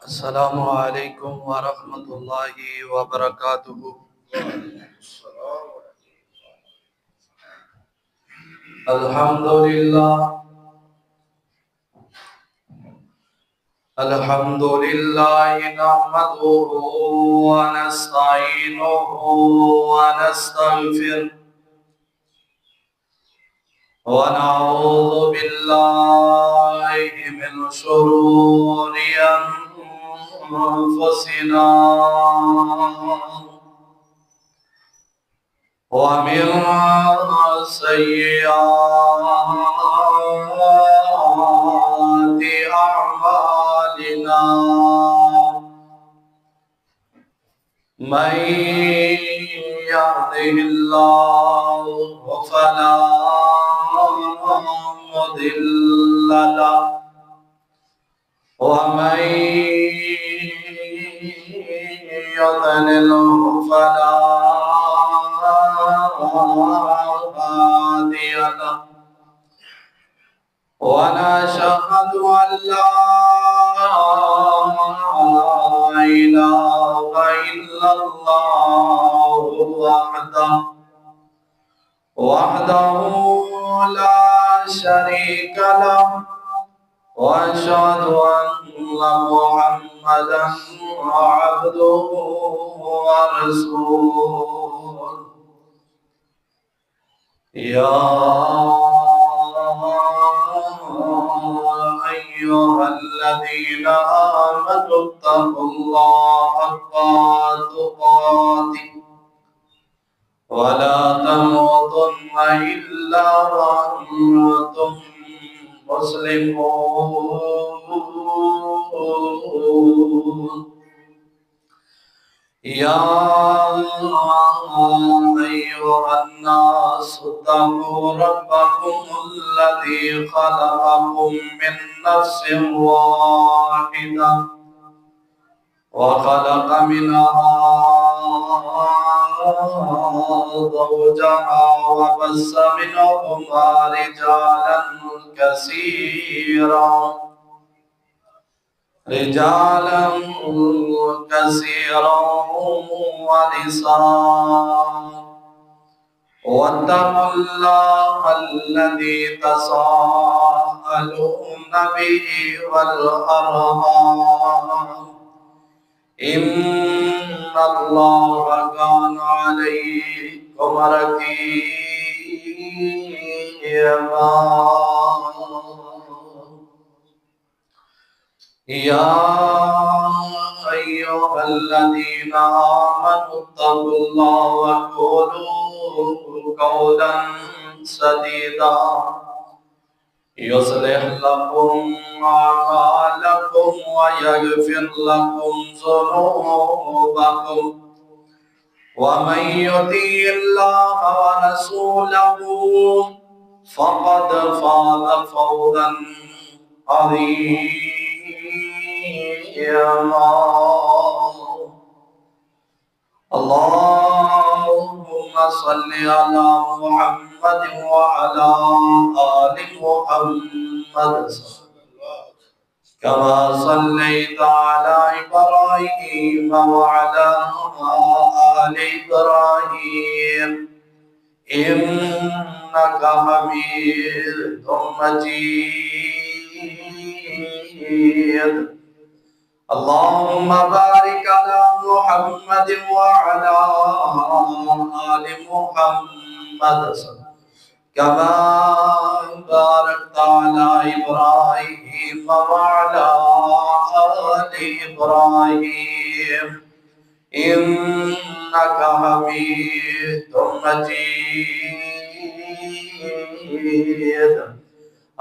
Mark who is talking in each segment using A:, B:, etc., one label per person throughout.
A: السلام عليكم ورحمة الله وبركاته. الحمد لله الحمد لله نحمده ونستعينه ونستغفره ونعوذ بالله من شرور أنفسنا ومن سيئات أعمالنا من يهده الله فلا مضل له ومن يضلله فلا هادي له ونشهد أن لا إله إلا الله وحده لا شريك له وأشهد أن محمدا عبده ورسوله يا أيها الذين آمنوا اتقوا الله حق تقاته ولا تموتن إلا وأنتم مسلمون يا أيها الناس اتقوا ربكم الذي خلقكم من نفس واحدة وخلق منها زوجها وبث منهما رجالا كثيرا ونساء واتقوا الله الذي تساءلون به والأرحام إن الله كان عليكم رقيبا يا أيها الذين آمنوا اتقوا الله وقولوا قولا سديدا يصلح لكم أعمالكم ويغفر لكم ذنوبكم ومن يطع الله ورسوله فقد فاز فوزا عظيما. اللهم صل على محمد وعلى آل محمد كما صليت على إبراهيم وعلى آل إبراهيم إنك حميد مجيد. اللهم بارك على محمد وعلى آل محمد كما باركت على إبراهيم وعلى آل إبراهيم إنك حميد مجيد.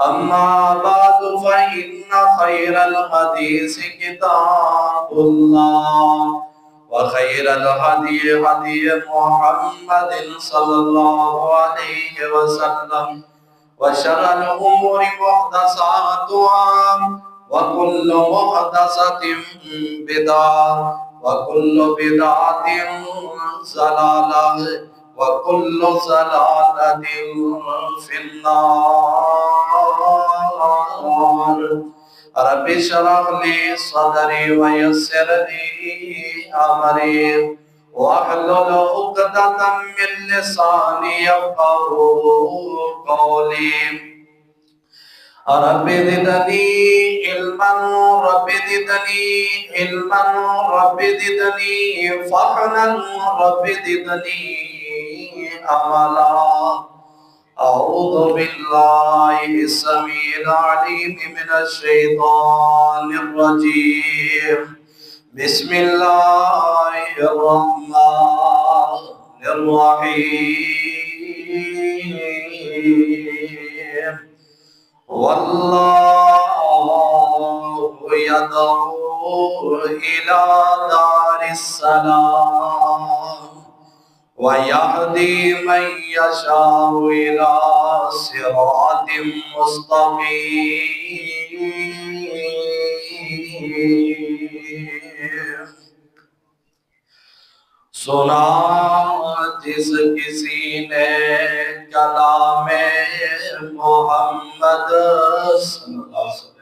A: أما بعد فإن خير الحديث كتاب الله وخير الهدي هدي محمد صلى الله عليه وسلم وشر الأمور محدثاتها وكل محدثة بدعة وكل بدعة ضلالة وكل ضلالة في النار. رب اشرح لي صدري ويسر لي أمري واحلل عقدة من لساني يفقهوا قولي رب زدني علما رب زدني علما رب زدني فهما رب زدني عملا أعوذ بالله السميع العليم من الشيطان الرجيم بسم الله الرحمن الرحيم والله يدعو إلى دار السلام ويهدي من يشاء إلى صراط مستقيم سنا جس کسی نے کلام محمد صلی اللہ علیہ وسلم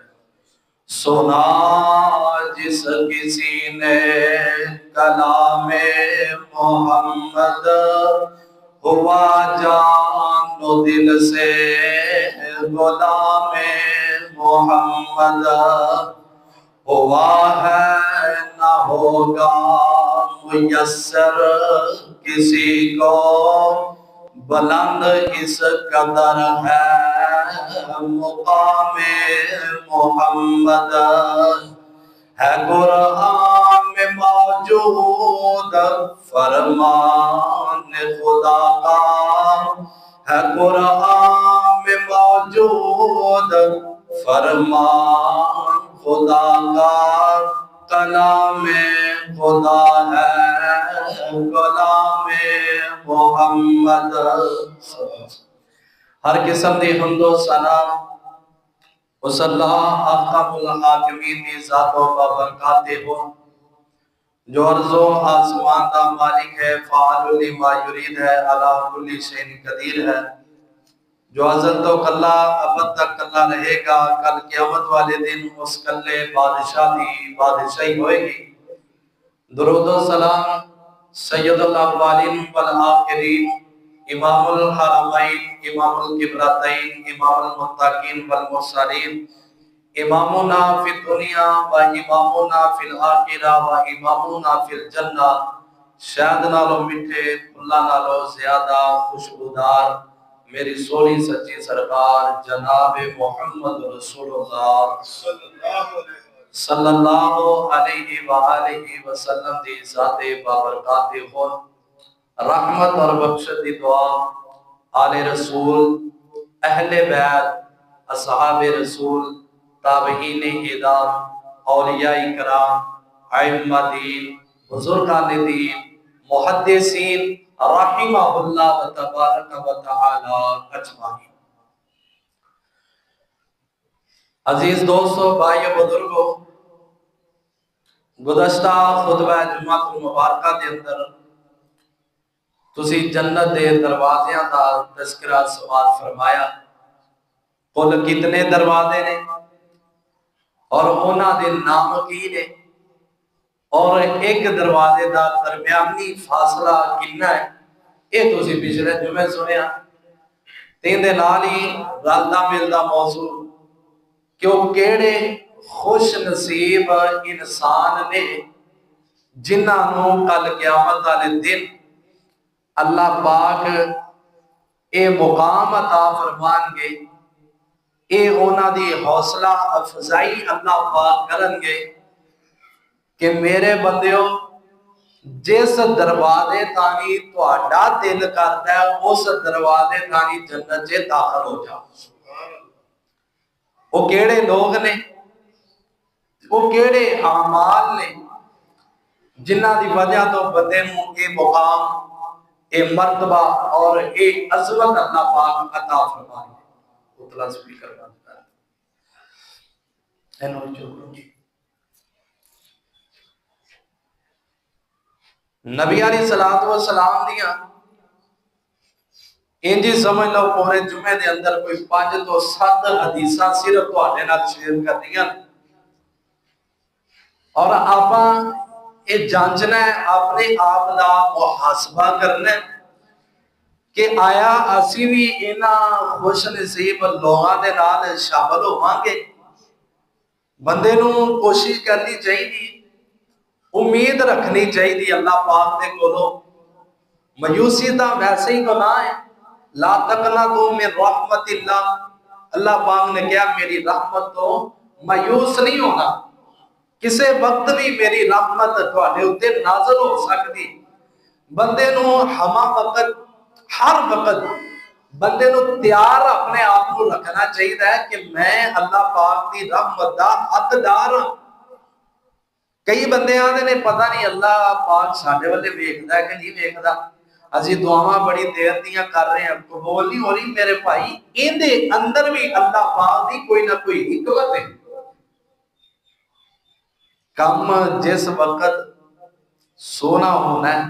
A: سنا جس کسی نے کلام محمد ہوا جان و دل سے غلام محمد ہوا ہے نہ ہوگا میسر کسی کو بلند اس قدر ہے مقام محمد ہے قرآن میں موجود فرمان خدا کا ہے قرآن میں موجود فرمان خدا کا کلام خدا ہے کلام محمد ہر قسم دی حمد و ثنا اس اللہ احکم الحاکمین دی ذات و بابرکات ہو جو ارض و آسمان دا مالک ہے فعال لما یرید ہے علی کل شیء قدیر ہے جو ازل تو کلا ابد تک کلا رہے گا کل قیامت والے دن اس کلے بادشاہی ہوئے گی درود و سلام سید الاولین والآخرین امام الحرمین امام القبلتین امام المتقین والمرسلین امامنا فی الدنیا و امامنا فی الآخرہ و امامنا فی الجنہ شہد نالو میٹھے اللہ نالو زیادہ خوشبودار میری سونی سچی سرکار جناب محمد رسول اللہ صلی اللہ علیہ وآلہ وسلم دی ذات بابرکات خود رحمت اور بخشت دی دعا آل رسول اہل بیت اصحاب رسول تابعین ہدایت اولیاء کرام ائمہ دین بزرگان دین محدثین رحمہ اللہ تبارک و تعالی اجمعین عزیز دوستو بھائی بزرگو گزشتہ خطبہ جمعہ المبارکہ دے اندر تسی جنت دے دروازیاں دا تذکرہ سماعت فرمایا کل کتنے دروازے نے اور اونا دے نام کی نے اور ایک دروازے دا درمیانی فاصلہ کتنا ہے یہ تسی پچھلے جمعے سنیا تین دے نال ہی رلدا ملدا موضوع کیوں کیڑے خوش نصیب انسان نے جنہاں نو کل قیامت والے دن اللہ پاک اے مقام عطا فرمان گے اے اونا دی حوصلہ افزائی اللہ پاک کرن گے کہ میرے بندیو جس دروازے تانی تہاڈا دل کرتا ہے اس دروازے تانی جنت چ داخل ہو جاؤ وہ کیڑے لوگ نے وہ کیڑے اعمال نے جنہ دی وجہ تو بندے نوں اے مقام اے مرتبہ اور اے عظمت اللہ پاک عطا فرمائے اتلا سپیکر بند کر اینو چوکو نبی علیہ السلام دیاں انجی سمجھ لو پورے جمعے دے اندر کوئی 5 تو 7 حدیثاں صرف تواڈے نال شیئر کر دیاں اور آپ یہ جانچنا ہے، اپنے آپ کا محاسبہ کرنا ہے کہ آیا اسی بھی انہاں خوش نصیب لوگاں دے نال شامل ہوواں گے۔ بندے نو کوشش کرنی چاہیے، امید رکھنی چاہیے اللہ پاک دے کولو۔ مایوسی دا ویسے ہی گناہ ہے، لا تقنطوا من رحمت اللہ، اللہ پاک نے کہا میری رحمت تو مایوس نہیں ہونا، کسے وقت بھی میری رحمت تواڈے اوتے نازل ہو سکتی۔ بندے نو ہما وقت، ہر وقت بندے نو تیار اپنے آپ کو رکھنا چاہیے کہ میں اللہ پاک دی رحمت دا حقدار ہوں۔ کئی بندے آتے نے پتہ نہیں اللہ پاک ساڈے والے ویکھدا ہے کہ نہیں ویکھدا، اسی دعاواں بڑی دیر دیاں کر رہے ہیں، قبول نہیں ہو رہی۔ میرے بھائی ایندے اندر بھی اللہ پاک دی کوئی نہ کوئی حکمت ہے۔ کم جس وقت سونا ہونا ہے،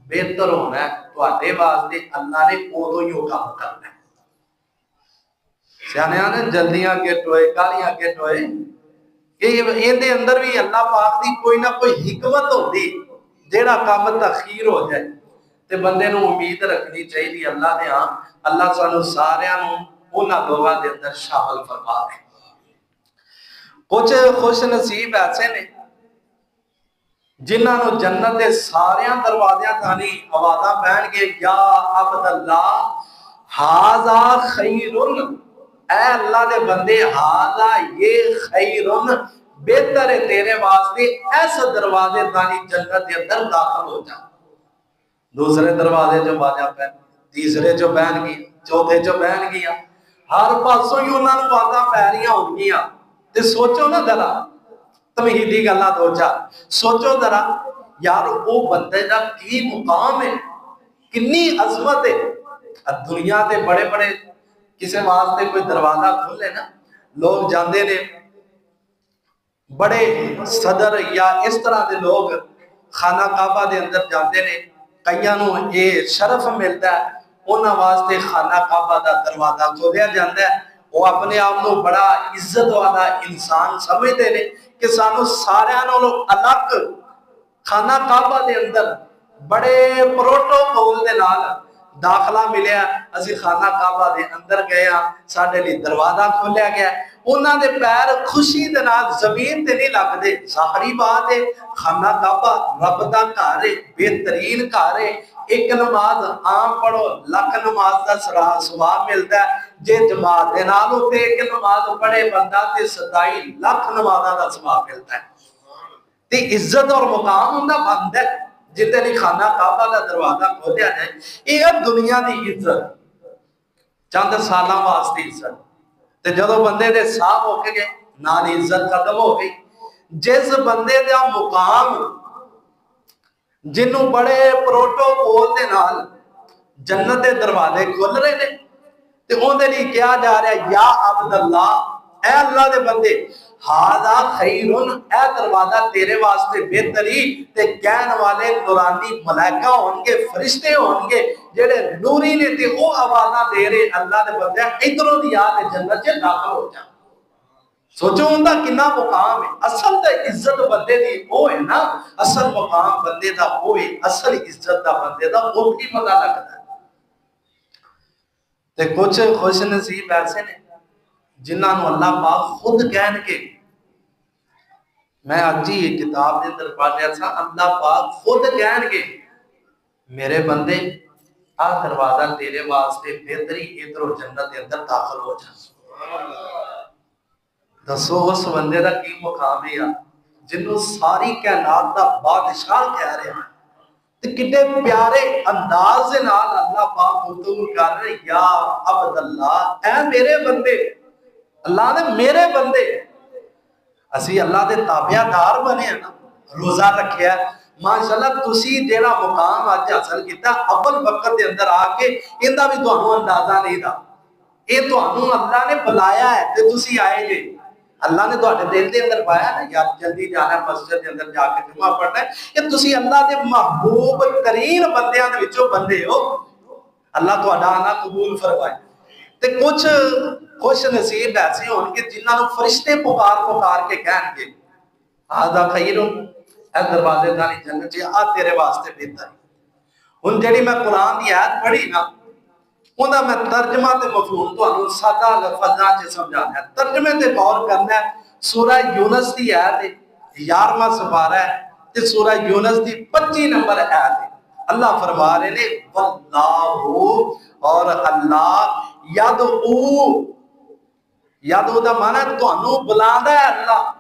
A: بہتر ہونا ہے، تواڈے واسطے اللہ نے ادو ہی وہ کام کرنا ہے۔ سیاںیاں نے جلدیاں کے ٹوئے، کالیاں کے ٹوئے، کہ ایندے اندر بھی اللہ پاک دی کوئی نہ کوئی حکمت ہوتی، جیڑا کام تاخیر ہو جائے تے بندے نو امید رکھنی چاہیے اللہ دے ہاں، اللہ سانو ساریاں نو انہاں لوگاں دے اندر شامل فرما دے۔ کچھ خوش نصیب ایسے نے جنہاں نو جنت دے ساریاں دروازیاں تھانی آوازاں پہن کے یا عبد اللہ ھذا خیر، اے اللہ دے بندے ھذا یہ خیر بہتر ہے تیرے واسطے، ایسا دروازے تھانی جنت دے اندر داخل ہو جا۔ دوسرے دروازے جو باجا پہن، تیسرے جو بہن گیا، چوتھے جو بہن گیا، ہر پاسوں ہی انہاں نو آوازاں پہ رہیاں ہو گیا۔ تے سوچو نا ذرا تمہیدی گلاں دو چار، سوچو ذرا یار وہ بندے دا کی مقام ہے، کنی عظمت ہے۔ دنیا دے بڑے بڑے کسے واسطے کوئی دروازہ کھلے نا، لوگ جاندے نے، بڑے صدر یا اس طرح دے لوگ خانہ کعبہ دے اندر جاندے نے، کئیاں نو یہ شرف ملتا ہے، انہاں واسطے خانہ کعبہ دا دروازہ کھولیا جاندہ ہے۔ وہ اپنے آپ کو بڑا عزت والا انسان سمجھتے ہیں کہ سانو سارے نالوں الگ خانہ کعبہ دے اندر بڑے پروٹوکول دے نال داخلہ ملیا، اسی خانہ کعبہ دے اندر گیا، ساڈے لیے دروازہ کھولیا گیا، انہاں دے پیر خوشی دے نال زمین تے نہیں لگ دے۔ ظاہری بات ہے خانہ کعبہ رب دا گھر ہے، بہترین گھر ہے، ایک نماز عام پڑھو لکھ نماز دا ثواب ملتا ہے، جے جماعت دے نال ہوتے ایک نماز پڑھے بندہ تے 27 لاکھ نمازاں دا ثواب ملتا ہے۔ تے عزت اور مقام ہوندا بند ہے جتے نے خانہ کعبہ دا دروازہ کھولیا جائے۔ یہ ہے دنیا دی عزت، چند سالاں واسطے عزت، تے جدوں بندے دے ساہ ہو کے گئے نال عزت ختم ہو گئی۔ جس بندے دا مقام جنوں بڑے پروٹوکول دے نال جنت دے دروازے کھل رہے نے، تے اون دے لیے کیا جا رہا ہے یا عبداللہ، اے اللہ دے بندے ھذا خیرن، اے دروازہ تیرے واسطے بہتری، تے کہن والے نورانی ملائکہ ہونگے، فرشتے ہونگے جڑے نوری نے، تے وہ آوازاں دے رہے اللہ دے بندے ادھروں دی آ کے جنت چ داخل ہو جا۔ سوچو ان دا کنا مقام ہے۔ اصل دا عزت بندے دی وہ ہے نا، اصل مقام بندے دا وہ ہے، اصل عزت دا بندے دا وہ بھی پتہ لگتا ہے۔ تے کچھ خوش نصیب ایسے نے جنہاں نو اللہ پاک خود کہن کے، میں آج ہی کتاب دے اندر پڑھ رہا تھا، اللہ پاک خود کہن کے میرے بندے آ دروازہ تیرے واسطے بہتری، ادھر جنت دے اندر داخل ہو جا۔ دسو اس بندے دا کی مقام ہے جنوں ساری کائنات دا بادشاہ کہہ رہے ہیں، تے کتنے پیارے انداز سے نال اللہ پاک گفتگو کر رہے یا عبداللہ، اے میرے بندے، اللہ نے میرے بندے، اسی اللہ دے تابعہ دار بنے ہیں نا، روزہ رکھیا ہے، ماشاءاللہ تسی جیڑا مقام آج حاصل کیتا اول وقت دے اندر آ کے اندہ بھی تو ہمیں اندازہ نہیں تھا، یہ تو ہمیں اللہ نے بلایا ہے تے تسی آئے جے، اللہ نے تو آٹھے دل دے اندر پایا نا، یا جلدی جانا ہے مسجد دے اندر جا کے جمعہ پڑھنا ہے، کہ تسی اللہ دے محبوب ترین بندیاں دے وچوں بندے ہو، اللہ تو آنا قبول فرمائے۔ تے کچھ خوش نصیب ایسے ہون کہ جنہاں نو فرشتے پکار پکار کے کہن گے آدھا خیروں اے دروازے داری جنت جی آ تیرے واسطے بہتر ہن جڑی میں قرآن دی آیت پڑھی نا انہاں میں ترجمہ تے مفہوم تو انہوں سادہ لفظاں چ سمجھانا ہے ترجمے تے غور کرنا ہے سورہ یونس دی آیت 11واں سپارہ ہے تے سورہ یونس دی 25 نمبر آیت ہے اللہ فرما رہے نے واللہ اور اللہ یدعو دا معنی ہے تانوں بلاندا ہے اللہ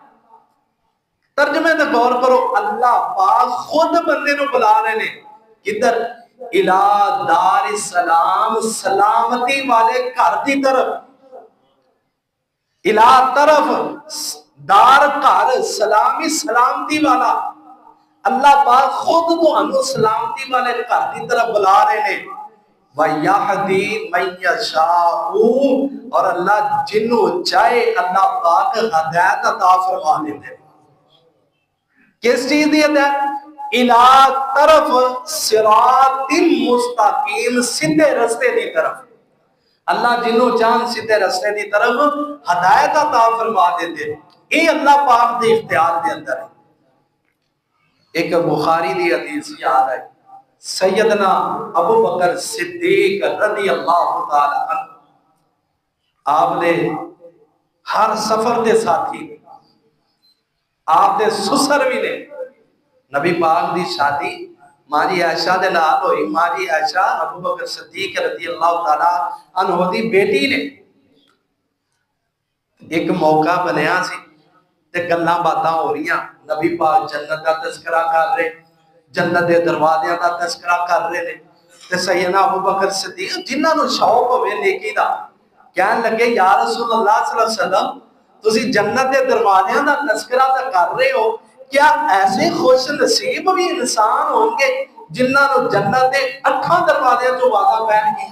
A: ترجمے تے غور کرو اللہ پاک خود بندے نو بلا رہے نے کدھر الہ دار السلام سلامتی والے گھر دی طرف الہ طرف دار گھر سلامی سلامتی والا اللہ پاک خود تو انو سلامتی والے گھر دی طرف بلا رہے نے وَيَحْدِي مَن يَشَاءُ اور اللہ جنوں چاہے اللہ پاک ہدایت عطا فرما دیتے ہیں کس چیز دی ہدایت الہ طرف صراط مستقیم سیدھے رستے دی طرف اللہ جنوں چاند سیدھے رستے دی طرف ہدایت عطا فرما دیتے یہ اللہ پاک دے اختیار دے اندر ہے ایک بخاری دی حدیث یاد ہے سیدنا ابو بکر صدیق رضی اللہ تعالی عنہ آپ نے ہر سفر دے ساتھی آپ دے سسر بھی نے نبی پاک دی شادی ماں جی عائشہ دے نال ہوئی ماں جی عائشہ ابو بکر صدیق رضی اللہ تعالی عنہ دی بیٹی نے ایک موقع بنیا سی تے گلاں باتاں ہو رہیاں نبی پاک جنت دا تذکرہ کر رہے جنت دے دروازیاں دا تذکرہ کر رہے نے تے سیدنا ابو بکر صدیق جنہاں نو شوق ہوے نیکی دا کہن لگے یا رسول اللہ صلی اللہ علیہ وسلم تسی جنت دے دروازیاں دا تذکرہ تے کر رہے ہو کیا ایسے خوش نصیب بھی انسان ہوں گے جنہاں نو جنت دے 8 دروازیاں تو وعدہ پہن گے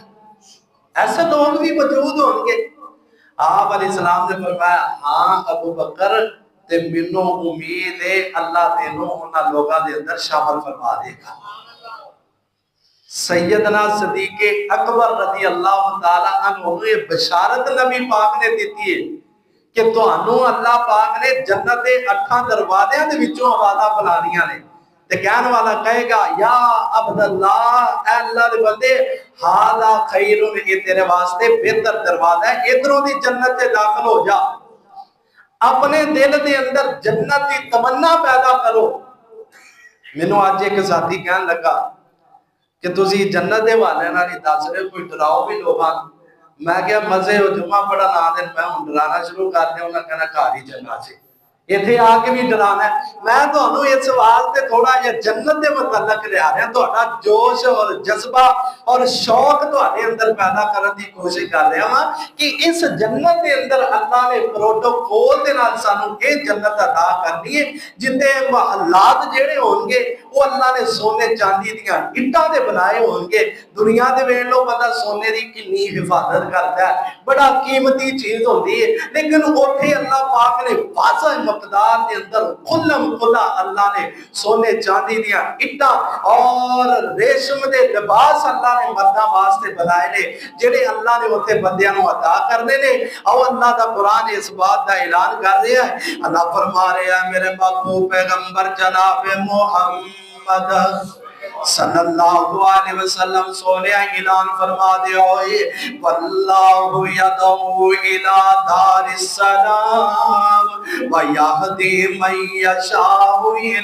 A: ایسے لوگ بھی موجود ہوں گے آپ علیہ السلام نے فرمایا ہاں ابو بکر تے منوں امید ہے اللہ تینوں انہاں لوگاں دے اندر شامل فرما دے گا سیدنا صدیق اکبر رضی اللہ تعالی عنہ یہ بشارت نبی پاک نے دیتی ہے کہ تانوں اللہ پاک نے جنت دے 8 دروازیاں دے وچوں آوازاں بلانیاں نے تے کہن والا کہے گا یا عبداللہ اے اللہ دے بندے ھذا خیر یہ تیرے واسطے بہتر دروازہ ہے ادھروں دی جنت تے داخل ہو جا اپنے دل دے اندر جنت کی تمنا پیدا کرو مینوں اج ایک ساتھی کہن لگا کہ تسی جنت دے والے نال ہی دس رہے کوئی ڈراؤ بھی لوگاں میں کیا مزے ہو جمعہ پڑھا نا دن میں ہوں ڈرانا شروع کر دیا انہاں کہنا گھر ہی چلنا سی ایتھے آ کے بھی ڈرانا ہے میں تانوں اس سوال تے تھوڑا جہا جنت دے متعلق لے آ رہا ہوں تہاڈا جوش اور جذبہ اور شوق تہاڈے اندر پیدا کرن دی کوشش کر رہا ہاں کہ اس جنت دے اندر اللہ نے پروٹوکول دے نال سانوں یہ جنت عطا کرنی ہے جتے محلات جڑے ہون گے وہ اللہ نے سونے چاندی دیاں اٹاں دے بنائے ہون گے دنیا دے ویکھ لو بندہ سونے دی کتنی حفاظت کرتا ہے بڑا قیمتی چیز ہوندی ہے لیکن اوتھے اللہ پاک نے واضح مقدار دے اندر کلم کلا اللہ نے سونے چاندی دیاں اٹاں اور ریشم دے لباس اللہ نے مرداں واسطے بنائے نے جڑے اللہ نے اوتھے بندیاں نو عطا کرنے نے او اللہ دا قرآن اس بات دا اعلان کر رہا ہے اللہ فرما رہا ہے میرے محبوب پیغمبر جناب محمد صلی اللہ علیہ وسلم سونے اعلان فرما دے ہوئے واللہ یدعو الی دار السلام ویہدی من یشاء الی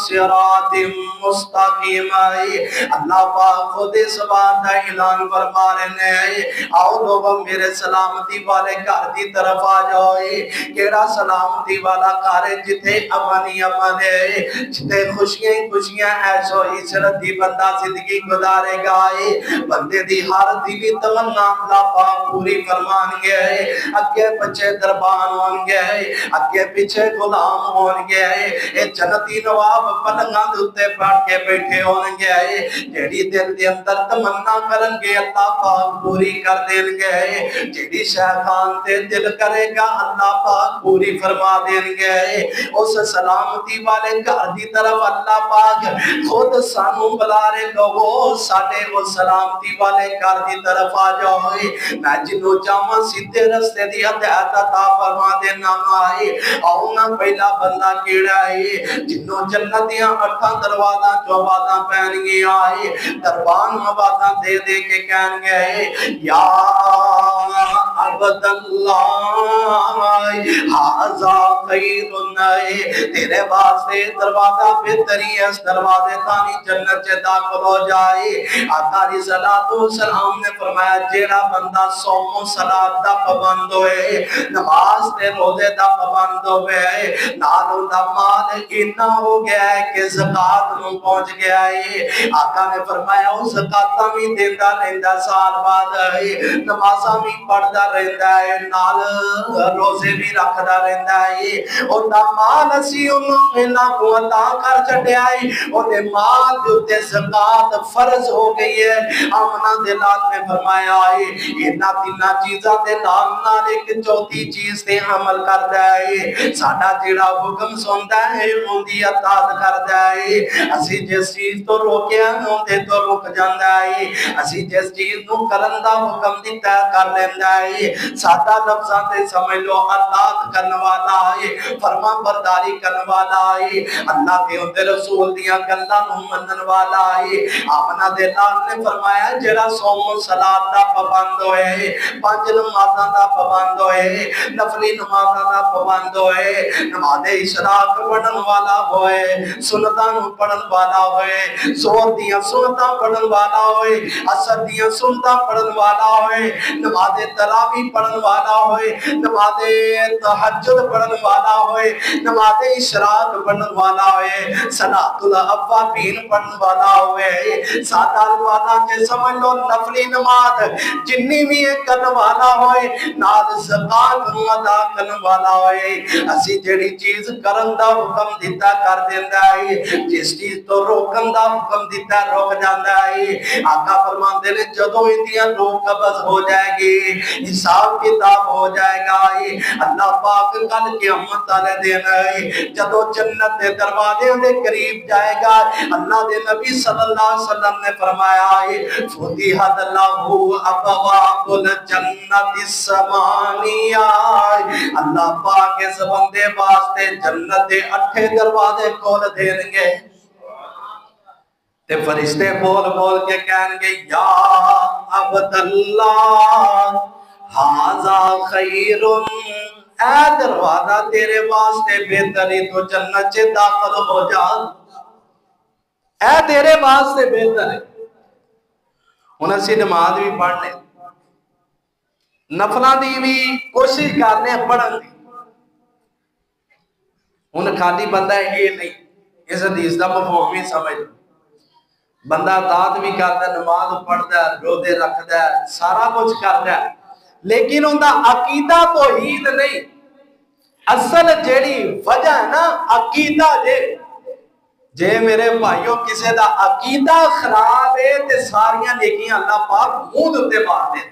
A: صراط مستقیم اللہ پاک خود اس بات کا اعلان فرما رہے ہیں آؤ لوگوں میرے سلامتی والے گھر دی طرف آ جائے کیڑا سلامتی والا گھر ہے جتھے امن ہی امن ہے جتھے خوشیاں ہی خوشیاں ایسو عشرت دی بندہ زندگی گزارے گا بندے دی ہر دلی تمنا اللہ پاک پوری فرمان گے اگے پچھے دربان ہون گے اگے پیچھے غلام ہون گے اے جنتی نواب پلنگاں دے اوتے بیٹھ کے بیٹھے ہون گے جیڑی دل دے اندر تمنا کرن گے اللہ پاک پوری کر دین گے جیڑی شیطان تے دل کرے گا اللہ پاک پوری فرما دین گے اس سلامتی والے گھر دی طرف اللہ پاک خود سانو بلا رہے لوگو ساڑے وہ سلامتی والے کار دی طرف آ جاؤ میں جنو چاہاں سیدھے رستے دی ہدایت عطا فرما دینا آئے آؤنا پہلا بندہ کیڑا ہے جنو جنتیاں 8 دروازہ جو آوازاں پہن گے آئے دربان آوازاں دے دے کے کہن گے یا عبد اللہ حاضا خیر نئے تیرے واسطے دروازہ بہتری ہے اس دروازے تانی جنت سے داخل ہو جائے آقا علیہ السلام نے فرمایا جیڑا بندہ صوم و صلاۃ دا پابند ہوئے نماز تے روزے دا پابند ہوئے نالوں دا مال اتنا ہو گیا ہے کہ زکات نوں پہنچ گیا ہے آقا نے فرمایا وہ زکاتاں بھی دیندا رہندا سال بعد نمازاں بھی پڑھدا رہندا ہے نال روزے بھی رکھدا رہندا ہے اور دا مال اسی انہاں کو عطا کر چھڈیا ہے اور دے مال دے تے زکات فرض ہو گئی ہے آمنہ دلال نے فرمایا ہے انہاں تیناں چیزاں دے نال نال ایک چوتھی چیز تے عمل کردا ہے ساڈا جیڑا حکم سندا ہے اون دی اطاعت کردا ہے اسی جس چیز تو روکیا اون تے تو رک جاندا ہے اسی جس چیز نو کرن دا حکم دتا کر لیندا ہے سادہ لفظاں تے سمجھ لو اطاعت کرن والا ہے فرما برداری کرن والا ہے اللہ تے اون دے رسول دیاں گلاں نو منن والا ہے آمنہ دے لال نے فرمایا جڑا صوم و صلاۃ دا پابند ہوئے 5 نمازاں دا پابند ہوئے نفلی نمازاں دا پابند ہوئے نماز اشراق پڑھن والا ہوئے سنتاں نو پڑھن والا ہوئے ظہر دیاں سنتاں پڑھن والا ہوئے عصر دیاں سنتاں پڑھن والا ہوئے نماز تراویح پڑھن والا ہوئے نماز تہجد پڑھن والا ہوئے نماز اشراق پڑھن والا ہوئے صلاۃ الاوابین پڑھن والا ہوئے سادہ الفاظاں کے سمجھ لو نفلی نماز جنی بھی ایک کرن والا ہوئے نال زکات ادا کرن والا ہوئے اسی جڑی چیز کرن دا حکم دیتا کر دیندا ہے جس چیز تو روکن دا حکم دیتا روک جاندا ہے آقا فرماندے نے جدوں ایندیاں روح قبض ہو جائے گی حساب کتاب ہو جائے گا اللہ پاک کل قیامت والے دن جدوں جنت دے دروازے دے قریب جائے گا اللہ دے نبی صلی اللہ علیہ وسلم نے فرمایا ہے فتحت لہو ابواب الجنت الثمانیہ اللہ پاک اس بندے واسطے جنت دے 8 دروازے کھول دیں گے تے فرشتے بول بول کے کہیں گے یا عبد اللہ حاذا خیر اے دروازہ تیرے واسطے بہتری تو جنت سے داخل ہو جا اے تیرے واسطے بہتر ہے انہیں سی نماز بھی پڑھنے نفلہ دی بھی کوشش کرنے پڑھن دی انہیں خالی بندہ ہے یہ نہیں اس حدیث دا مفہوم بھی سمجھ بندہ اطاعت بھی کرتا ہے نماز پڑھتا ہے روزے رکھتا ہے سارا کچھ کرتا ہے لیکن ان دا عقیدہ توحید نہیں اصل جیڑی وجہ ہے نا عقیدہ جے میرے بھائیوں کسے دا عقیدہ خراب ہے تے ساریاں نیکیاں اللہ پاک منہ دے مار دے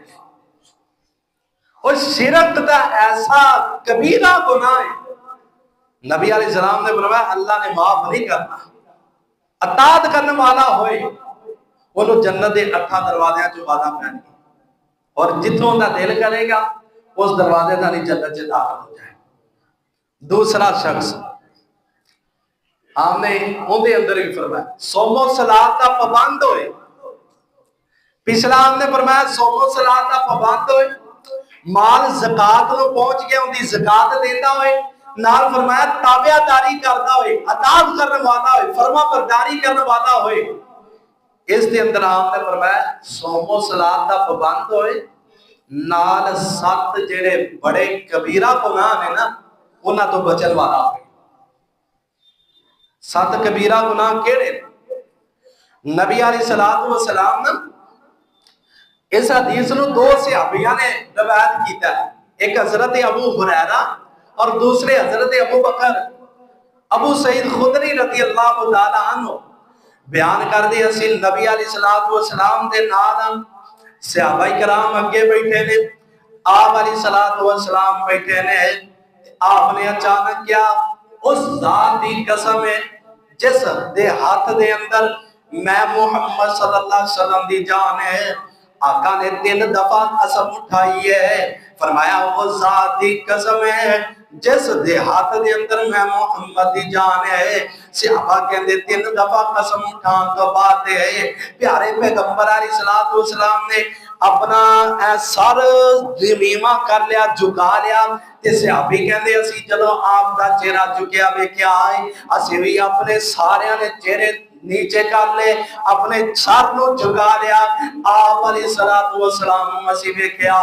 A: اور شرک دا ایسا کبیرہ گناہ ہے نبی علیہ السلام نے فرمایا اللہ نے معاف نہیں کرنا اطاعت کرنے والا ہوئے انہوں جنت دے 8 دروازے جو وعدہ پہن گے اور جتوں دا دل کرے گا اس دروازے دا نہیں جنت سے داخل ہو جائے دوسرا شخص ہم نے ان دے اندر بھی فرمایا صوم و صلاۃ کا پابند ہوئے پچھلا ہم نے فرمایا صوم و صلاۃ کا پابند ہوئے مال زکات نو پہنچ گیا ان دی زکات دیندا ہوئے نال فرمایا تابع داری کرتا ہوئے اطاعت کرنے والا ہوئے فرما برداری کرنے والا ہوئے اس دے اندر آپ نے فرمایا صوم و صلاۃ دا پابند ہوئے نال 7 جڑے بڑے کبیرہ گناہ نے نا انہاں تو بچن والا ہوئے 7 کبیرہ گناہ کیڑے نبی علیہ السلام نے اس حدیث نو 2 صحابیاں نے روایت کیتا ہے ایک حضرت ابو ہریرہ اور دوسرے حضرت ابو بکر ابو سعید خدری رضی اللہ تعالی عنہ بیان کر دے اسی نبی علیہ السلام دے نال صحابہ کرام اگے بیٹھے نے آپ علیہ السلام بیٹھے نے آپ نے اچانک کیا اس ذات دی قسم ہے جس دے ہاتھ دے اندر میں محمد صلی اللہ علیہ وسلم دی جان ہے۔ آقا نے 3 دفعہ قسم اٹھائی ہے، فرمایا وہ ذات دی قسم ہے جس دیہات دے اندر میں محمد دی جان ہے۔ صحابہ کہندے 3 دفعہ قسم اٹھان تو بعد ہے پیارے پیغمبر علیہ السلام نے اپنا سر زمینہ کر لیا، جھکا لیا، تے صحابی کہندے اسی جدوں آپ دا چہرہ جھکیا ویکھیا ہے اسی بھی اپنے سارے نے چہرے نیچے کر لے، اپنے سر نو جھکا لیا۔ آپ علیہ السلام اسی ویکھیا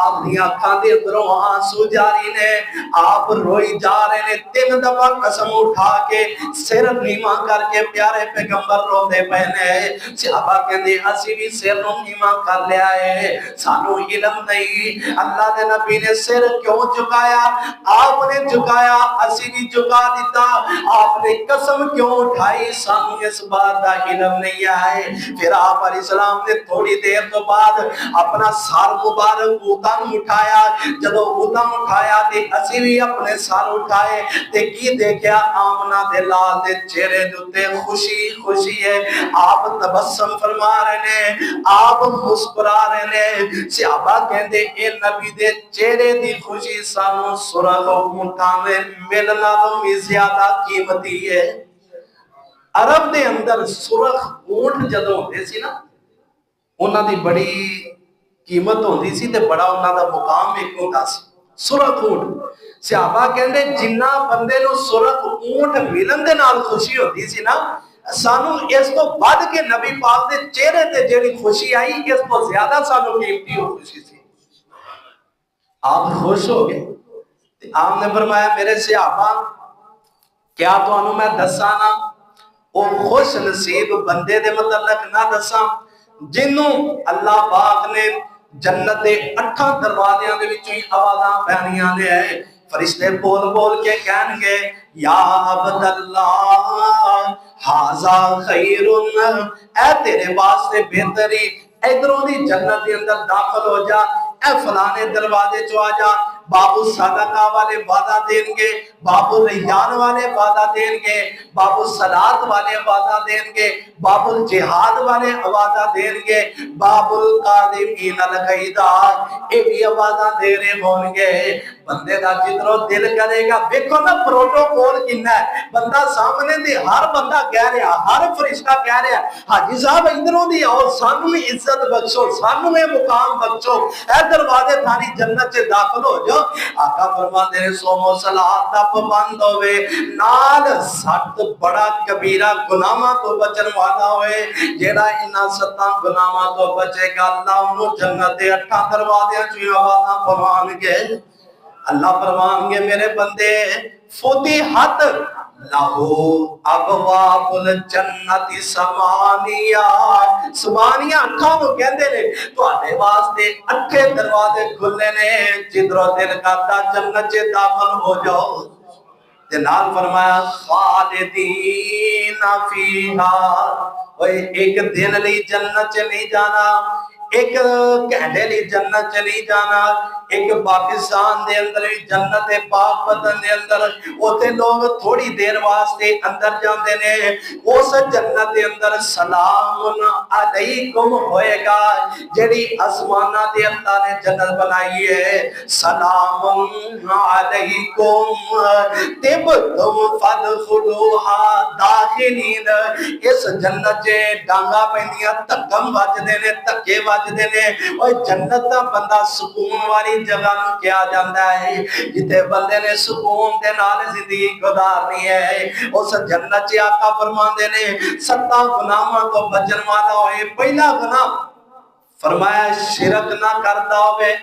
A: آپ دی اکھاں دے اندروں آنسو جاری نے، آپ روئی جا رہے نے۔ 3 دفعہ قسم اٹھا کے سر نیواں کر کے پیارے پیغمبر روندے پے نے۔ صحابہ کہندے اسی بھی سر نو نیواں کر لیا ہے، سانو علم نہیں اللہ دے نبی نے سر کیوں جھکایا، آپ نے جھکایا اسی بھی جھکا دیتا، آپ نے قسم کیوں اٹھائی سانو اس بات دا علم نہیں آئے۔ پھر آپ علیہ السلام نے تھوڑی دیر تو بعد اپنا سر مبارک ادم اٹھایا، جب ادم اٹھایا تے اسی بھی اپنے سر اٹھائے تے کی دیکھیا آمنہ دے لال دے چہرے دوتے خوشی خوشی ہے، آپ تبسم فرما رہے ہیں، آپ مسکرا رہے ہیں۔ صحابہ کہندے اے نبی دے چہرے دی خوشی سانو سرخ اونٹاں میں ملنا تو بھی زیادہ قیمتی ہے۔ عرب دے اندر سرخ اونٹ جدوں ہوندے سی نا، انہاں دی بڑی قیمت ہوندی سی تے بڑا انہاں دا مقام ایک ہوندا سی، سرخ اونٹ۔ صحابہ کہندے جنہ بندے نو سرخ اونٹ ملن دے نال خوشی ہوندی سی نا، سانو اس کو بعد کے نبی پاک دے چہرے تے جیڑی خوشی آئی اس کو زیادہ سانو قیمتی ہو خوشی سی۔ آپ خوش ہو گئے، آپ نے فرمایا میرے صحابہ کیا تو انہوں میں دسانا او خوش نصیب بندے دے متعلق نہ دساں جنوں اللہ پاک نے جنت دے 8 دروازیاں دے وچوں ہی آوازاں پہنیاں نے ہے، فرشتے بول بول کے کہن گے یا عبداللہ ھذا خیر، اے تیرے واسطے بہتری، ادھروں دی جنت دے اندر داخل ہو جا، اے فلانے دروازے چو آ جا۔ بابو صدقہ والے وعدہ دیں گے، بابو ریان والے وعدہ دیں گے، بابو صلات والے وعدہ دیں گے، بابو الجہاد والے وعدہ دیں گے، بابو القادمین الغیظہ یہ بھی وعدہ دے رہے ہوں گے۔ بندے دا جدروں دل کرے گا، دیکھو نا پروٹوکول کنا ہے، بندہ سامنے دی ہر بندہ کہہ رہا، ہر فرشتہ کہہ رہا حاجی صاحب ادھروں دی اور سانو میں عزت بخشو، سانو میں مقام بخشو، اے دروازے تھاری جنت سے داخل ہو جاؤ۔ آقا فرماتے ہیں صوم و صلاۃ دا پابند ہوئے، نال 7 بڑا کبیرہ گناہاں تو بچن والا ہوئے، جیڑا انہاں 7 گناہاں تو بچے گا اللہ انہوں جنت دے 8 دروازے چوں آوازاں فرمان گے۔ اللہ فرمان گے میرے بندے فتحت لہو ابواب الجنت ثمانیہ، ثمانیہ 8 نو کہندے نے تواڈے واسطے 8 دروازے کھلے نے، جدروں دل کردا جنت چ داخل ہو جاؤ۔ تے نال فرمایا خالدین فیہا، ایک دن لی جنت چ نہیں جانا، ایک گھنٹے لی جنت چلی جانا، ایک پاکستان دے اندر جنت پاک وطن دے اندر اوتے لوگ تھوڑی دیر واسطے اندر جاندے نے، اس جنت دے اندر سلام علیکم ہوئے گا، جڑی آسماناں دے اللہ نے جنت بنائی ہے، سلام علیکم طبتم فادخلوها داخلین۔ اس جنت چ ڈانگا پیندیاں دھکم وجدے نے، دھکے وجدے نے، اور جنت دا بندہ سکون والی جگہ نو کیا جاندا ہے جتے بندے نے سکون دے نال زندگی گزارنی ہے۔ اس جنت چ آقا فرماندے نے 7 گناہاں تو بچن والا ہوئے۔ پہلا گناہ فرمایا شرک نہ کردا ہوئے۔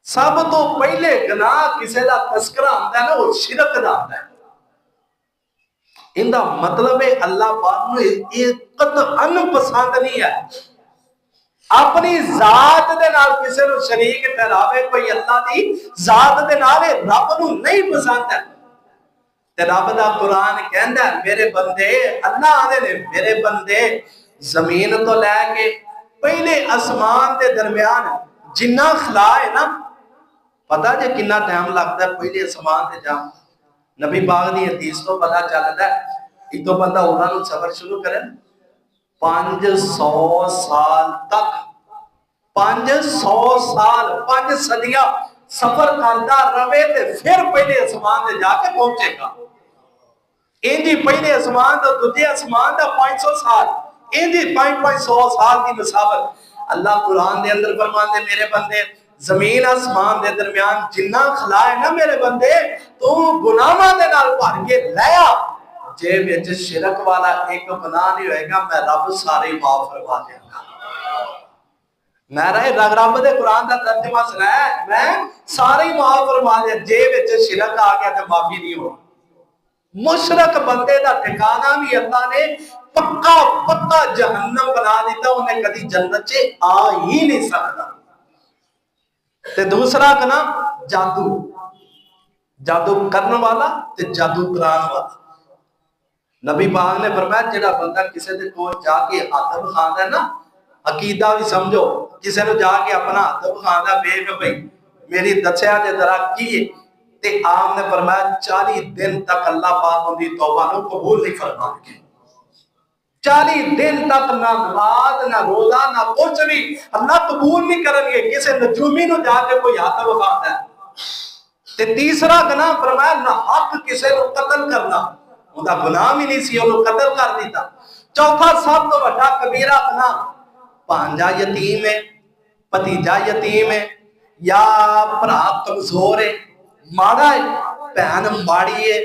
A: سب تو پہلے گناہ کسے دا تذکرہ آندا ہے نا وہ شرک دا آندا ہے۔ ان دا مطلب ہے اللہ پاک نو یہ قطعاً پسند نہیں ہے، اپنی ذات دے نال کسے نو شریک ٹھہراوے کوئی اللہ دی ذات دے نال رب نو نہیں پسند ہے۔ تے رب دا قرآن کہندا ہے میرے بندے، اللہ آندے نے میرے بندے زمین تو لے کے پہلے آسمان دے درمیان جنہ خلا ہے نا، پتہ جے کتنا ٹائم لگتا ہے پہلے آسمان تے جا، نبی پاک دی حدیث تو پتہ چلدا ہے اتو بندہ انہوں سفر شروع کرے 500 سال تک 500 سال 5 صدیاں سفر کرتا رہے تے پھر پہلے آسمان دے جا کے پہنچے گا انجی پہلے آسمان دا دوجے آسمان دا 500 سال انجی 500 سال کی مسافت اللہ قرآن دے اندر فرماندے میرے بندے زمین آسمان دے درمیان جنہ خلا ہے نا میرے بندے تو گناہاں دے نال بھر کے لیا جے وچ شرک والا ایک گناہ نہیں ہوئے گا میں رب سارے معاف فرما دے گا میرا رب دے قرآن دا ترجمہ سنایا میں سارے معاف فرما دے جے وچ شرک آ گیا تے معافی نہیں ہو مشرک بندے دا ٹھکانہ بھی اللہ نے پکا پکا جہنم بنا دیتا انہیں کدی جنت سے آ ہی نہیں سکتا تے دوسرا کنا جادو جادو کرنے والا تے جادو کران والا نبی پاک نے فرمایا جڑا بندہ کسی دے کول جا کے ہاتھ بخاندا ہے نا عقیدہ بھی سمجھو کسی نے جا کے اپنا ہاتھ بخاندا بے کہ بھئی میری دسیا جے ذرا کی تے آپ نے فرمایا 40 دن تک اللہ پاک ان دی توبہ نو قبول نہیں فرما گے 40 دن تک نہ نماز نہ روزہ نہ کچھ بھی اللہ قبول نہیں کریں گے کسی نجومی نو جا کے کوئی ہاتھ بخاندا ہے تے تیسرا گناہ فرمایا نہ حق کسی نو قتل کرنا انہاں گناہ بھی نہیں سی انہوں قتل کر دیتا چوتھا سب تو بڑا کبیرہ گناہ پانجا یتیم ہے بھتیجا یتیم ہے یا بھرا کمزور ہے ماڑا ہے بہن ماڑی ہے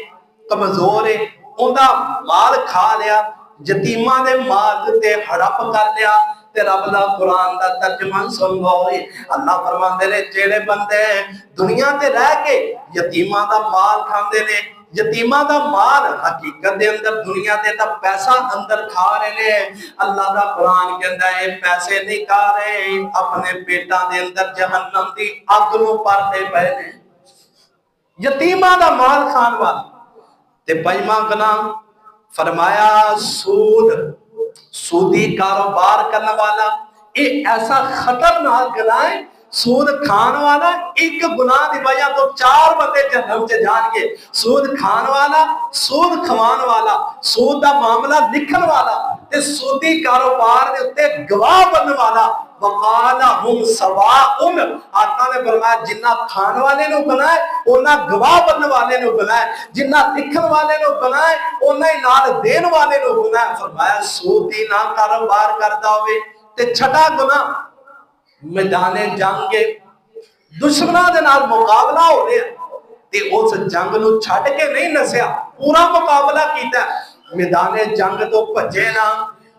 A: کمزور ہے اوندا مال کھا لیا یتیماں دے مال تے ہڑپ کر لیا تے رب دا قرآن دا ترجمہ سن لو اللہ فرماندے نے جڑے بندے دنیا تے رہ کے یتیماں دا مال کھاندے نے یتیماں دا مال حقیقت دے اندر دنیا دے تا پیسہ اندر کھا رہے نے اللہ دا قرآن کہندا ہے پیسے نہیں کھا رہے اپنے پیٹاں دے اندر جہنم دی اگ نو پردے پے نے یتیماں دا مال کھان والا تے پنجواں گناہ فرمایا سود سودی کاروبار کرنے والا یہ ایسا خطرناک گناہ ہے سود کھان والا ایک گناہ دی وجہ تو 4 بندے جہنم سے جان گے سود کھان والا سود کھوان والا سود دا معاملہ لکھن والا تے سودی کاروبار دے اتے گواہ بننے والا وقالہم سواء آقا نے فرمایا جنہ کھان والے نو بنائے انہاں گواہ بننے والے نو بنائے جنہ لکھن والے نو بنائے انہاں ہی نال دین والے نو بنائے فرمایا سودی نہ کاروبار کردا ہوئے تے چھٹا گناہ میدان جنگ دشمناں دے نال مقابلہ ہو رہا تے اس جنگ نو چھڈ کے نہیں نسیا پورا مقابلہ کیتا میدان جنگ تو بھجے نہ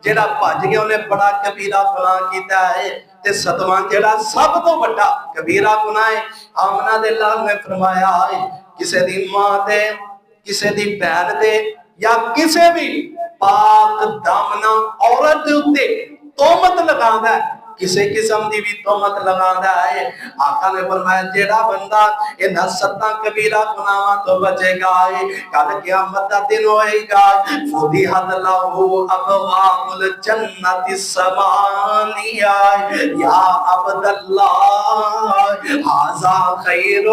A: جڑا بھج گیا انہیں بڑا کبیرہ گناہ کیتا ہے تے ستواں جڑا سب تو بڑا کبیرہ گناہ ہے آمنہ دے اللہ نے فرمایا ہے کسے دی ماں دے کسے دی بہن دے یا کسے بھی پاک دامنہ عورت دے تہمت لگاندا ہے کسے قسم دی بھی تہمت لگاندا ہے آقا نے فرمایا جیڑا بندہ انہاں 7 کبیرہ گناہاں تو بچے گا کل قیامت دا دن ہوئے گا فتحت لہ ابواب الجنت الثمانیہ یا عبد اللہ ھذا خیر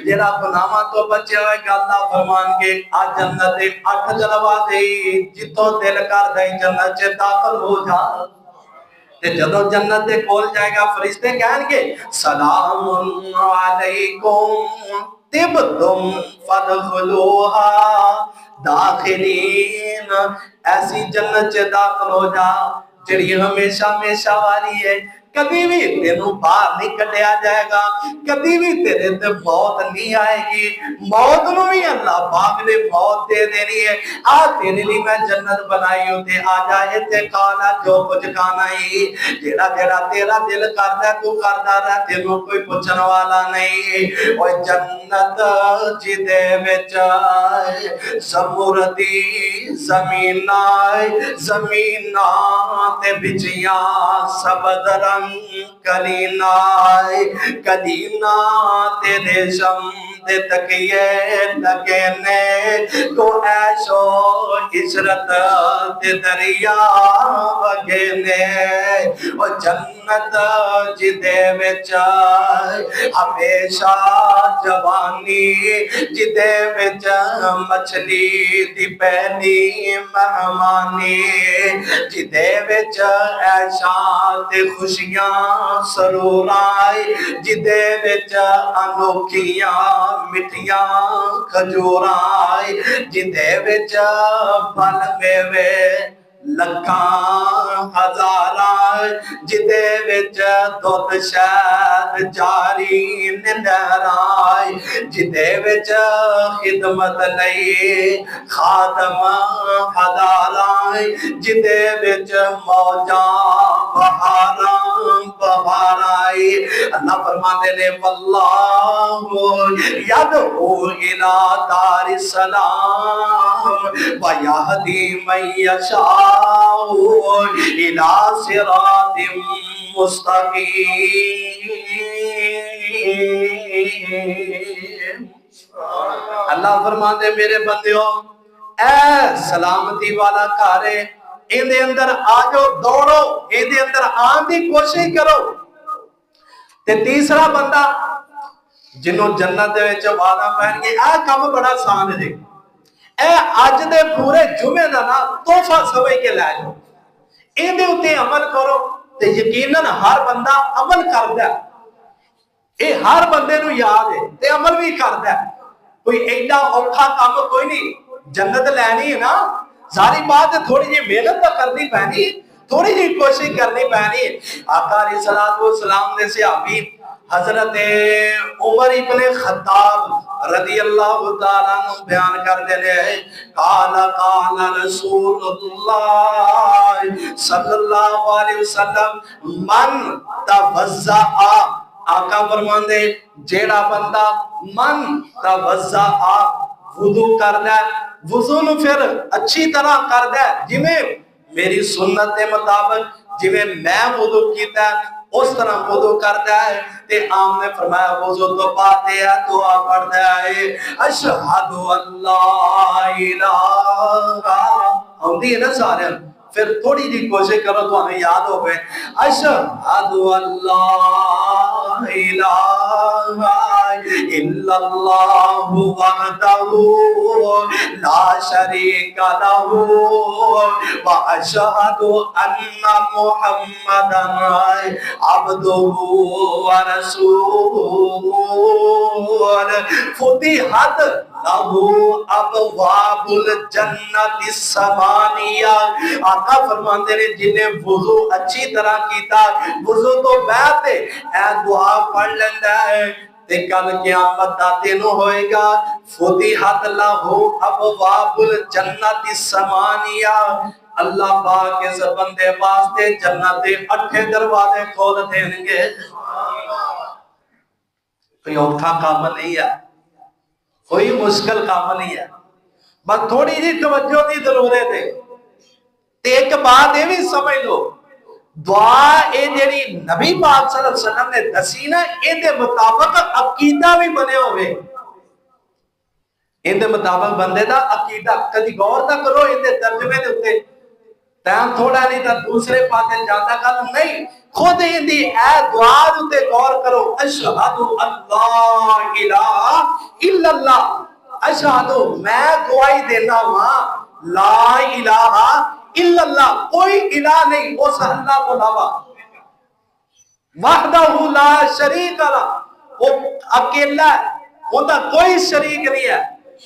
A: جیڑا گناہاں تو بچے ہوئے گا اللہ فرمان کے آ جنت 8 جلوا دے جتوں دل کر دے جنت چ داخل ہو جا تے جدو جنت دے کول جائے گا فرشتے کہیں گے سلام علیکم طبتم فادخلوها داخلین ایسی جنت سے داخل ہو جا جڑی ہمیشہ ہمیشہ والی ہے کبھی بھی تینوں باہر نہیں کٹیا جائے گا کبھی بھی تیرے تے موت نہیں آئے گی موت نو بھی اللہ پاک نے موت دے دینی ہے آ تیرے لیے میں جنت بنائی ہوتے آ جائے تے کھانا جو کچھ کھانا ہی جیڑا جیڑا تیرا دل کردا ہے تو کردا رہ تینوں کوئی پوچھن والا نہیں اوے جنت جدے وچ سمردی زمین تے بچیاں سبز رنگ کلینا تے ریشم دے تکیے لگے نے کو عیش و عشرت دے دریا وگے نے او جنت جنت جدے وچ ہمیشہ جوانی جدے وچ مچھلی دی پہلی مہمانی جدے وچ عیشاں تے خوشیاں سرور آئے جدے وچ انوکھیاں مٹھیاں کھجور آئے جدے وچ پھل میوے لکھاں ہزاراں جدے وچ دودھ شہد جاری نہراں جدے وچ خدمت لئی خادم ہزاراں جدے وچ موجاں بہاراں بہاراں اللہ فرماتے نے واللہ یدعو الی دار السلام ویہدی من یشاء الی صراط مستقیم اللہ فرماتے میرے بندیوں اے سلامتی والا گھر ہے اندے اندر آجو دوڑو اندے اندر آن دی کوشش کرو تے تیسرا بندہ جنہوں جنت دے وچ وعدہ پہن گے اے کام بڑا آسان ہے اے اج دے پورے جمعے دا نا تحفہ سمجھ کے لے جاؤ اندے اتے عمل کرو تے یقیناً ہر بندہ عمل کردا ہے اے ہر بندے نو یاد ہے تے عمل بھی کردا ہے کوئی ایڈا اوکھا کام کوئی نہیں جنت لینی ہے نا ساری بات تھوڑی جی محنت تو کرنی پینی تھوڑی جی کوشش کرنی پینی آقا علیہ السلام نے صحابی حضرت عمر ابن خطاب رضی اللہ تعالیٰ عنہ بیان کر دینے ہیں قال رسول اللہ صلی اللہ علیہ وسلم من توزع آقا فرمان دے جیڑا بندہ من توزع وضو کردہ وضو نو پھر اچھی طرح کردہ جویں میری سنت کے مطابق جویں میں وضو کیتا ہے اس طرح وضو کرتا ہے تے آم نے فرمایا وضو تو پاتے ہیں دعا پڑھتا ہے اشہد اللہ الہ ہوندی ہے نا سارے پھر تھوڑی جی کوشش کرو تو ہمیں یاد ہو گئے اشہد اللہ الہ الا اللہ وحدہ لا شریک لہ واشہد ان محمدا عبدہ ورسول فتحت لہو ابواب الجنت الثمانیہ آقا فرماتے ہیں جنہیں وضو اچھی طرح کیتا وضو تو بیعت ہے اے دعا پڑھ لیندہ ہے تے کل قیامت دا دن ہوئے گا فتحت لہو ابواب الجنت الثمانیہ اللہ پاک اس بندے واسطے جنت دے 8 دروازے کھول دیں گے کوئی اوکھا کام نہیں ہے کوئی مشکل کام نہیں ہے بس تھوڑی جی توجہ دی ضرورت ہے ایک بات یہ بھی سمجھ لو دعا اے جیڑی نبی پاک صلی اللہ علیہ وسلم نے دسی نا ان دے مطابق عقیدہ بھی بنے ہوئے ان دے مطابق بندے دا عقیدہ کدی غور نہ کرو ان دے ترجمے دے اوتے ٹائم تھوڑا نہیں تھا دوسرے پاسے جاتا کل نہیں خود ان دی اے دعا دے غور کرو اشہد اللہ الہ الا اللہ اشہد میں گواہی دینا ہوں لا الہ الا اللہ کوئی الہ نہیں اس اللہ کو علاوہ وحدہ لا شریک لہ وہ اکیلا ہے وہ دا کوئی شریک نہیں ہے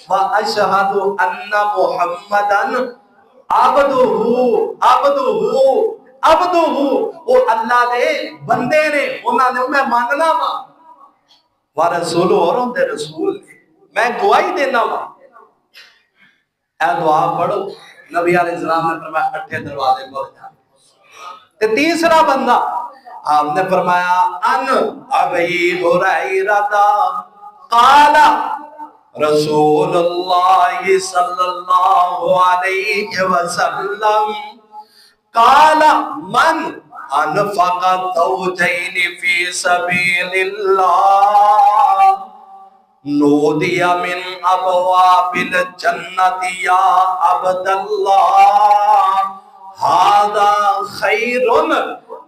A: واشہد ان محمدا عبدہ وہ اللہ دے بندے نے انہاں نے میں ماننا وا ورسول اور ان دے رسول نے میں گواہی دینا وا اے دعا پڑھو نبی علیہ السلام نے فرمایا 8 دروازے کھول جا تیسرا بندہ آپ نے فرمایا ان ابی ہریرہ قال رسول اللہ صلی اللہ علیہ وسلم قال من انفق زوجین فی سبیل اللہ نودی من ابواب الجنت یا عبد اللہ هذا خیر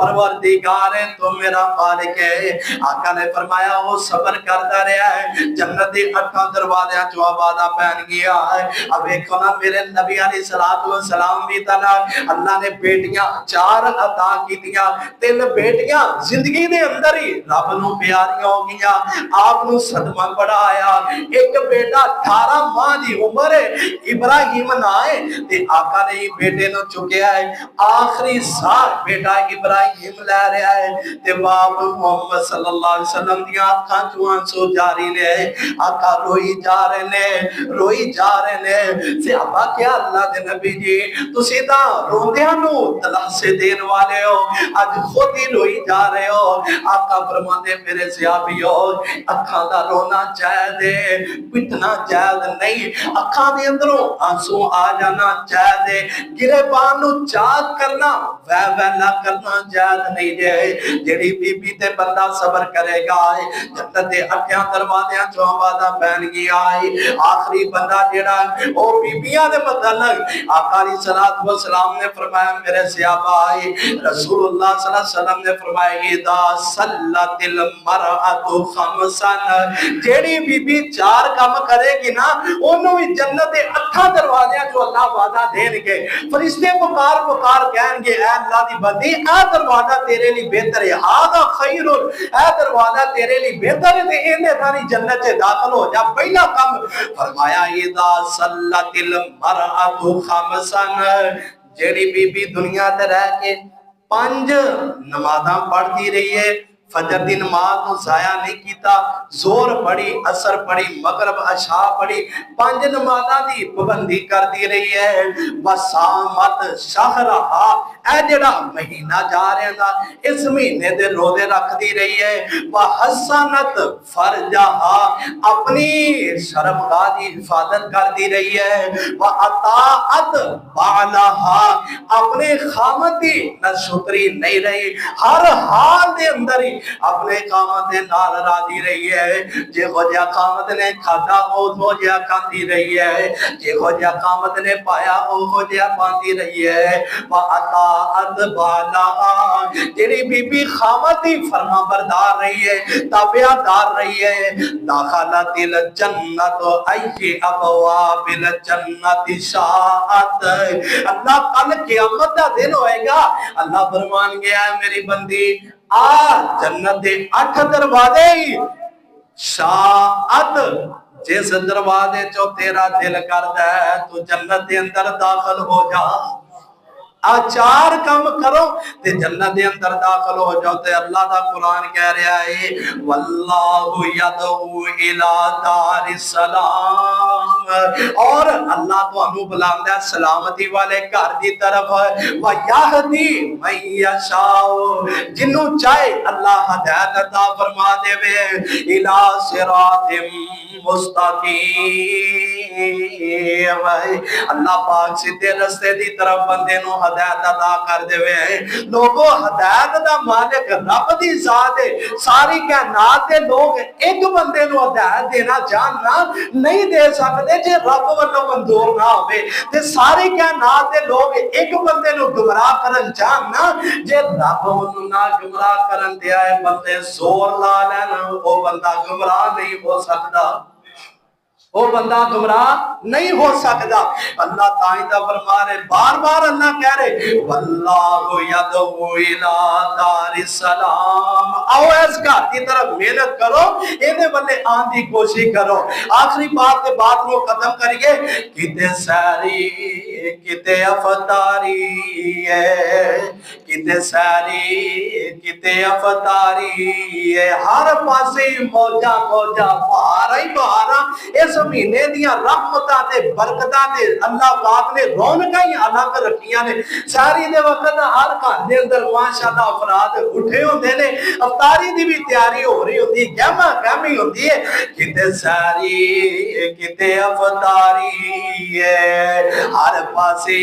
A: پروردگار ہے، تو میرا خالق ہے۔ آقا نے فرمایا وہ صبر کرتا رہا ہے، جنت دے 8 دروازے جو آبادہ پہن گیا ہے۔ اب ایک نا میرے نبی علیہ السلام بھی تلا اللہ نے بیٹیاں 4 عطا کی دیا، 3 بیٹیاں زندگی دے اندر ہی رب نو پیاریاں ہو گیا، آپ نو صدمہ بڑا آیا۔ ایک بیٹا 18 ماہ دی عمر ہے، ابراہیم نائے تے آقا نے بیٹے نو چکیا ہے، آخری سال بیٹا ابراہیم لے رہا ہے تے باپ محمد صلی اللہ علیہ وسلم دی آنکھاں چوں آنسو جاری نے، آقا روئی جا رہے نے، روئی جا رہے نے۔ صحابہ کیا اللہ دے نبی جی تسی تاں روندیاں نو دلاسے دین والے ہو، اج خود ہی روئی جا رہے ہو۔ آقا فرماندے میرے صحابیو اکھاں دا رونا جائز ہے، پٹنا جائز نہیں، اکھاں دے اندروں آنسو آ جانا جائز ہے، گریبان نو چاک کرنا وے ویلا کرنا جائز نہیں ہے۔ جڑی بی بی تے بندہ صبر کرے گا جنت دے 8 دروازیاں چوں آبادہ پہن گیا ہے۔ آخری بندہ جڑا او بیبیاں دے متعلق آقا علیہ الصلوۃ والسلام نے فرمایا میرے صحابہ رسول اللہ صلی اللہ علیہ وسلم نے فرمایا اذا صلت المرأة خمسا، جیڑی بی بی 4 کام کرے گی نا انہوں بھی جنت دے 8 دروازیاں جو اللہ وعدہ دین گے۔ فرشتے پکار پکار کہیں گے اے اللہ دی بندی اے دروازہ تیرے لیے بہتر ہے، ہذا خیر، اے دروازہ تیرے لیے بہتر ہے تے اینے تھانی جنت سے داخل ہو جا۔ پہلا کام فرمایا اذا صلت المرأة خمسا، جیڑی بی بی دنیا تے رہ کے 5 نمازاں پڑھتی رہی ہے، فجر دی نماز کو ضائع نہیں کیتا، زور پڑھی، عصر پڑھی، مغرب عشاء پڑھی، 5 نمازاں دی پابندی کر دی رہی ہے۔ وسامت شہرہا، اے جڑا مہینہ جا رہے نا اس مہینے دے روزے رکھ دی رہی ہے۔ وحسنت فرجہا، اپنی شرمگاہ دی حفاظت کر دی رہی ہے۔ واطاعت بالہا، اپنے خامد دی ناشکری نہیں رہی، ہر حال دے اندر ہی اپنے قامت نال راضی رہی ہے۔ جے ہو جا قامت نے کھادا ہو جا کھاندی رہی ہے، جے ہو جا قامت نے پایا ہو جا پاندی رہی ہے۔ وَأَطَاعَتْ بَالَهَا، جیڑی بی بی خامت ہی فرما بردار رہی ہے، تابعہ دار رہی ہے۔ دخلت الجنت ای ابواب الجنت شاءت، اللہ کل قیامت دا دن ہوئے گا، اللہ فرمان گیا ہے میری بندی آ جنت دے 8 دروازے ہی شاعت، جس دروازے چو تیرا دل کردا ہے تو جنت دے اندر داخل ہو جا۔ 4 کام کرو تے جنت دے اندر داخل ہو جاؤ۔ تے اللہ دا قرآن کہہ رہا ہے واللہ یدعو الی دار السلام، اور اللہ تو انو بلاندہ ہے سلامتی والے گھر دی طرف، وَیَہْدِی مَن یَشَاءُ، جنوں چاہے اللہ ہدایت عطا فرما دے وے، الی صراط مستقیم، اللہ پاک سیدھے رستے دی طرف بندے نو ہدایت عطا کر دے وے۔ لوگو ہدایت دا مالک رب دی ذات ہے، ساری کائنات دے لوگ ایک بندے نو ہدایت دینا جاننا نہیں دے سکتے جے رب والوں منظور نہ ہوئے، تے ساری کائنات دے لوگ ایک بندے نو گمراہ کرن جاننا جے رب والوں نہ گمراہ کرن دیا ہے، بندے زور لا لینا وہ بندہ گمراہ نہیں ہو سکتا، وہ بندہ گمراہ نہیں ہو سکتا۔ اللہ تعالیٰ فرما رہے، بار بار اللہ کہہ رہے واللہ یدعو الی دار السلام، آؤ اس گھر کی طرف محنت کرو، انہیں بلے آن دی کوشش کرو۔ آخری بات کے بات کو ختم کریے، کتے ساری کتے افطاری ہے، کتے ساری کتے افطاری ہے، ہر پاسے موجہ موجہ بہارا ہی بہارا، اس مہینے دیاں رحمتاں تے برکتاں تے اللہ پاک نے رونقاں ہی الگ رکھیاں نے۔ ساری دے وقت ہر گھر دے اندر ماشاءاللہ افراد اٹھے ہوندے نے، افطاری دی بھی تیاری ہو رہی ہوندی، گہما گہمی ہوندی ہے، کتے ساری کتے افطاری ہے، ہر پاسے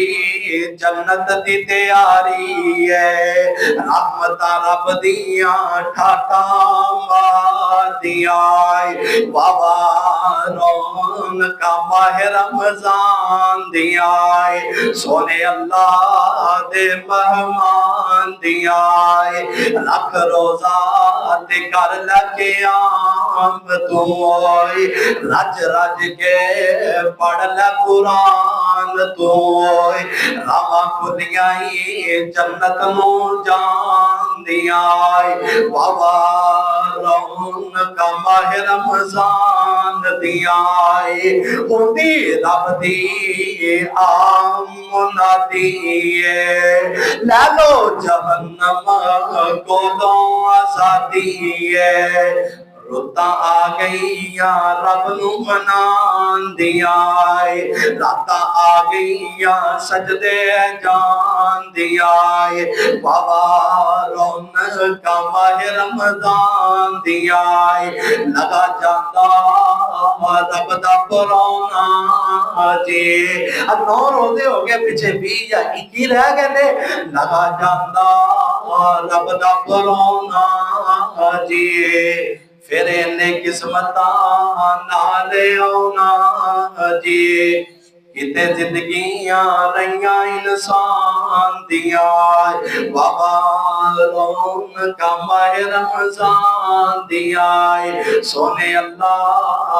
A: جنت دی تیاری ہے، رحمتاں رب دیاں ٹھاٹاں مار دیاں، بابا رونق ماہ رمضان دیا سونے اللہ دے مہمان دیا لکھ روزہ تے کر لگے عام تو رج رج کے پڑھ لے قرآن تو راہ کھلیاں جنت نو جان دیا بابا رونق ماہ رمضان دیا ہوندی رب دی عام منادی لے لو جہنم کولوں آزادی رُتاں آ گئیاں رب نو منان دیا راتاں آ گئیاں سجدے جان دیا بابا رونق ماہ رمضان دیا لگا جاندہ رب دا پرونا جی اب 9 روزے ہو گئے پیچھے 20 یا 21 رہ گئے نے لگا جاندہ رب دا پرونا جی پھر انہیں قسمتاں نالے آنا جی کتے زندگیاں رہیاں انسان دیاں بابا رونق ماہ رمضان دیاں سونے اللہ